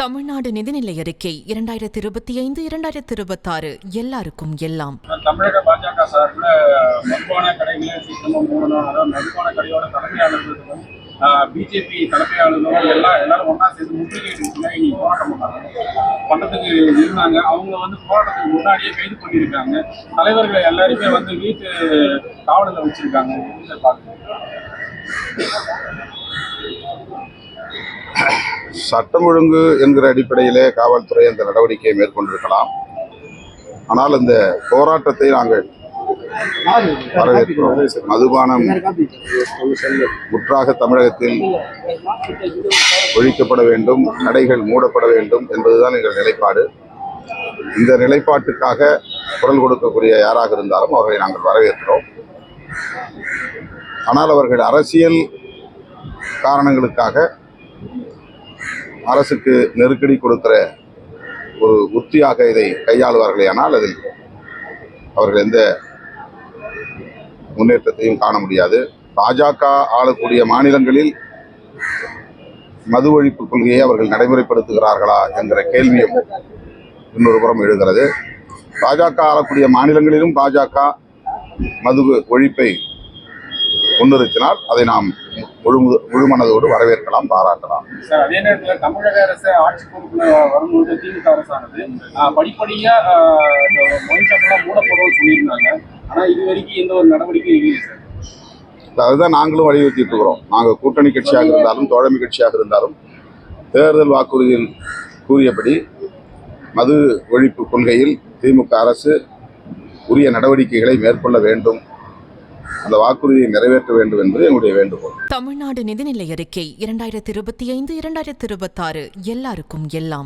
தமிழ்நாடு நிதிநிலை அறிக்கை 2025-2026 எல்லாருக்கும் எல்லாம். தமிழக பாஜக சார்பில் மதுபான கடைகளை சீக்கிரமாக மூடணும். அதாவது மதுபான கடையோட தலைமையாளர்களுக்கும் பிஜேபி தலைமையாளர்களும் எல்லாரும் ஒன்றா சேர்ந்து முற்றுகையிட்டு இன்னைக்கு போராட்டம் பண்ணதுக்கு இருந்தாங்க. அவங்க போராட்டத்துக்கு முன்னாடியே கைது பண்ணியிருக்காங்க. தலைவர்கள் எல்லாருமே வீட்டு காவலில் வச்சிருக்காங்க. சட்டம் ஒழுங்கு என்கிற அடிப்படையிலே காவல்துறை அந்த நடவடிக்கையை மேற்கொண்டிருக்கலாம். ஆனால் இந்த போராட்டத்தை நாங்கள் வரவேற்கிறோம். மதுபானம் முற்றாக தமிழகத்தில் ஒழிக்கப்பட வேண்டும், கடைகள் மூடப்பட வேண்டும் என்பதுதான் எங்கள் நிலைப்பாடு. இந்த நிலைப்பாட்டுக்காக குரல் கொடுக்கக்கூடிய யாராக இருந்தாலும் அவர்களை நாங்கள் வரவேற்கிறோம். ஆனால் அவர்கள் அரசியல் காரணங்களுக்காக அரசுக்கு நெருக்கடி கொடுக்கிற ஒரு உத்தியாக இதை கையாளுவார்களே ஆனால் அதில் அவர்கள் எந்த முன்னேற்றத்தையும் காண முடியாது. பாஜக ஆளக்கூடிய மாநிலங்களில் மது ஒழிப்பு கொள்கையை அவர்கள் நடைமுறைப்படுத்துகிறார்களா என்கிற கேள்வியும் இன்னொரு புறம் எழுகிறது. பாஜக ஆளக்கூடிய மாநிலங்களிலும் பாஜக மது ஒழிப்பை முன்னிறுத்தினால் அதை நாம் முழுமனதோடு வரவேற்கலாம், பாராட்டலாம். அதே நேரத்தில் தமிழக அரசு ஆட்சி பொறுப்பில் வரும்போது திமுக அரசானது படிப்படியா மூடப்படும் சொல்லியிருந்தாங்க. ஆனால் இது வரைக்கும் எந்த ஒரு நடவடிக்கையும் இல்லை சார். அதுதான் நாங்களும் வலியுறுத்திட்டு இருக்கிறோம். நாங்கள் கூட்டணி கட்சியாக இருந்தாலும் தோழமை கட்சியாக இருந்தாலும் தேர்தல் வாக்குறுதியில் கூறியபடி மது ஒழிப்பு கொள்கையில் திமுக அரசு உரிய நடவடிக்கைகளை மேற்கொள்ள வேண்டும், அந்த வாக்குறுதியை நிறைவேற்ற வேண்டும் என்பது எங்களுடைய வேண்டுகோள். தமிழ்நாடு நிதிநிலை அறிக்கை 2025-2026 எல்லாருக்கும் எல்லாம்.